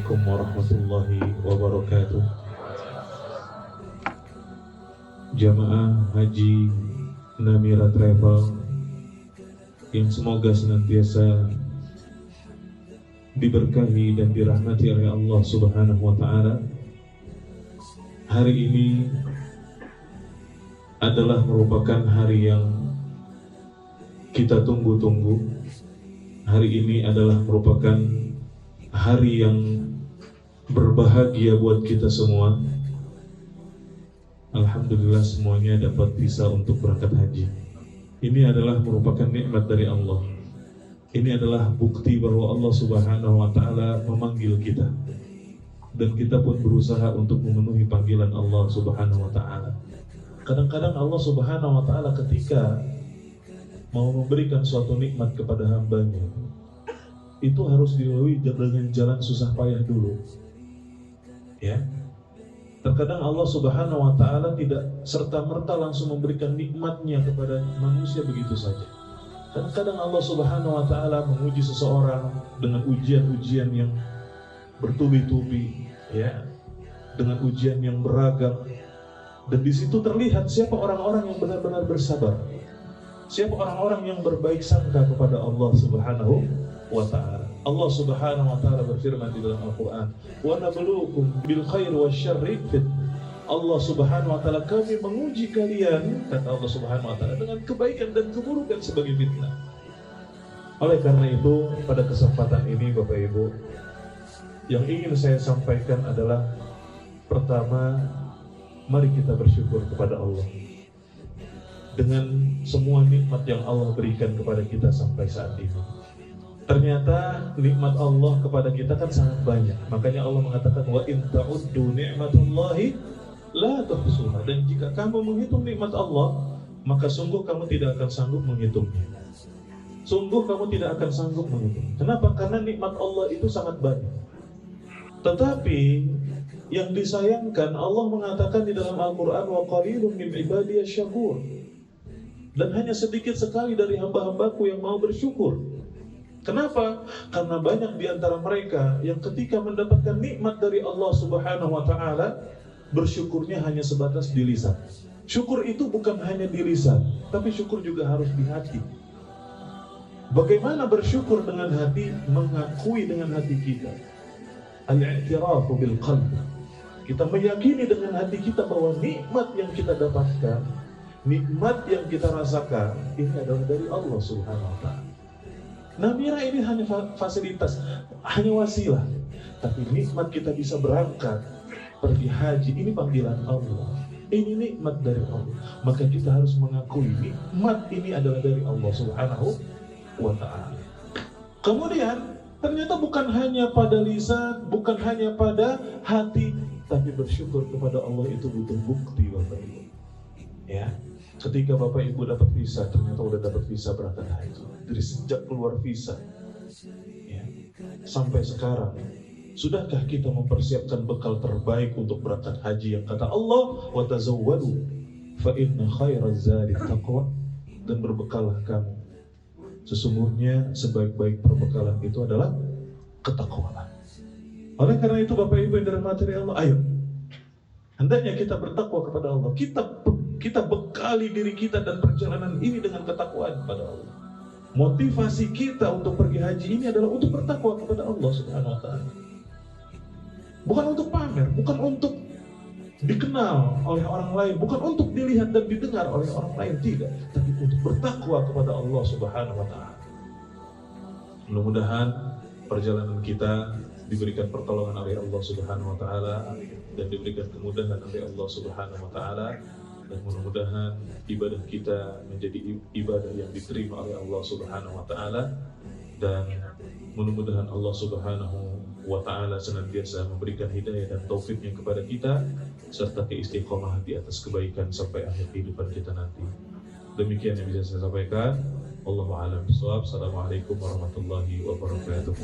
Assalamualaikum warahmatullahi wabarakatuh. Jamaah Haji Namira Travel yang semoga senantiasa diberkahi dan dirahmati oleh Allah Subhanahu wa Ta'ala. Hari ini adalah merupakan hari yang kita tunggu-tunggu. Hari ini adalah merupakan hari yang berbahagia buat kita semua. Alhamdulillah semuanya dapat visa untuk berangkat haji. Ini adalah merupakan nikmat dari Allah. Ini adalah bukti bahwa Allah Subhanahu wa Ta'ala memanggil kita, dan kita pun berusaha untuk memenuhi panggilan Allah Subhanahu wa Ta'ala. Kadang-kadang Allah Subhanahu wa Ta'ala ketika mau memberikan suatu nikmat kepada hambanya, itu harus dilalui dengan jalan susah payah dulu. Ya. Terkadang Allah Subhanahu wa Ta'ala tidak serta-merta langsung memberikan nikmatnya kepada manusia begitu saja. Kadang-kadang Allah Subhanahu wa Ta'ala menguji seseorang dengan ujian-ujian yang bertubi-tubi, ya, dengan ujian yang beragam. Dan di situ terlihat siapa orang-orang yang benar-benar bersabar, siapa orang-orang yang berbaik sangka kepada Allah Subhanahu wa Ta'ala. Allah Subhanahu wa Ta'ala berfirman di dalam Al-Quran, wa nabluukum bil khairi wasyarri fitnah. Allah Subhanahu wa Ta'ala, kami menguji kalian, kata Allah Subhanahu wa Ta'ala, dengan kebaikan dan keburukan sebagai fitnah. Oleh karena itu, pada kesempatan ini Bapak Ibu, yang ingin saya sampaikan adalah, pertama, mari kita bersyukur kepada Allah dengan semua nikmat yang Allah berikan kepada kita sampai saat ini. Ternyata nikmat Allah kepada kita kan sangat banyak. Makanya Allah mengatakan, wa in ta'uddu ni'matallahi la tuhsuha. Dan jika kamu menghitung nikmat Allah, maka sungguh kamu tidak akan sanggup menghitungnya. Sungguh kamu tidak akan sanggup menghitung. Kenapa? Karena nikmat Allah itu sangat banyak. Tetapi yang disayangkan, Allah mengatakan di dalam Al-Quran, wa qalilun min ibadiyasy syakur. Dan hanya sedikit sekali dari hamba-hambaku yang mau bersyukur. Kenapa? Karena banyak di antara mereka yang ketika mendapatkan nikmat dari Allah Subhanahu wa Ta'ala, bersyukurnya hanya sebatas di lisan. Syukur itu bukan hanya di lisan, tapi syukur juga harus di hati. Bagaimana bersyukur dengan hati? Mengakui dengan hati kita. Al-i'tirafu bil qalb. Kita meyakini dengan hati kita bahwa nikmat yang kita dapatkan, nikmat yang kita rasakan, ini adalah dari Allah Subhanahu wa Ta'ala. Namira ini hanya fasilitas, hanya wasilah. Tapi nikmat kita bisa berangkat, pergi haji, ini panggilan Allah. Ini nikmat dari Allah. Maka kita harus mengakui nikmat ini adalah dari Allah Subhanahu wa Ta'ala. Kemudian, ternyata bukan hanya pada lisan, bukan hanya pada hati, tapi bersyukur kepada Allah itu butuh bukti, Bapak Ibu. Ya. Ketika Bapak Ibu dapat visa, ternyata udah dapat visa berangkat haji. Dari sejak keluar visa, ya, sampai sekarang, sudahkah kita mempersiapkan bekal terbaik untuk berangkat haji yang kata Allah, wa tazawwadu fa inna khairaz zadi taqwa, dan berbekallah kamu. Sesungguhnya sebaik-baik perbekalan itu adalah ketakwaan. Oleh karena itu Bapak Ibu yang dirahmati Allah, ayo, hendaknya kita bertakwa kepada Allah. Kita bekali diri kita dan perjalanan ini dengan ketakwaan kepada Allah. Motivasi kita untuk pergi haji ini adalah untuk bertakwa kepada Allah Subhanahu wa Ta'ala. Bukan untuk pamer, bukan untuk dikenal oleh orang lain, bukan untuk dilihat dan didengar oleh orang lain, tidak, tapi untuk bertakwa kepada Allah Subhanahu wa Ta'ala. Mudah-mudahan perjalanan kita diberikan pertolongan oleh Allah Subhanahu wa Ta'ala dan diberikan kemudahan oleh Allah Subhanahu wa Ta'ala. Dan mudah-mudahan ibadah kita menjadi ibadah yang diterima oleh Allah Subhanahu wa Ta'ala, dan mudah-mudahan Allah Subhanahu wa Ta'ala senantiasa memberikan hidayah dan taufiknya kepada kita, serta keistiqomahan di atas kebaikan sampai akhir kehidupan kita nanti. Demikian yang bisa saya sampaikan. Wallahu a'lam bishawab. Assalamualaikum warahmatullahi wabarakatuh.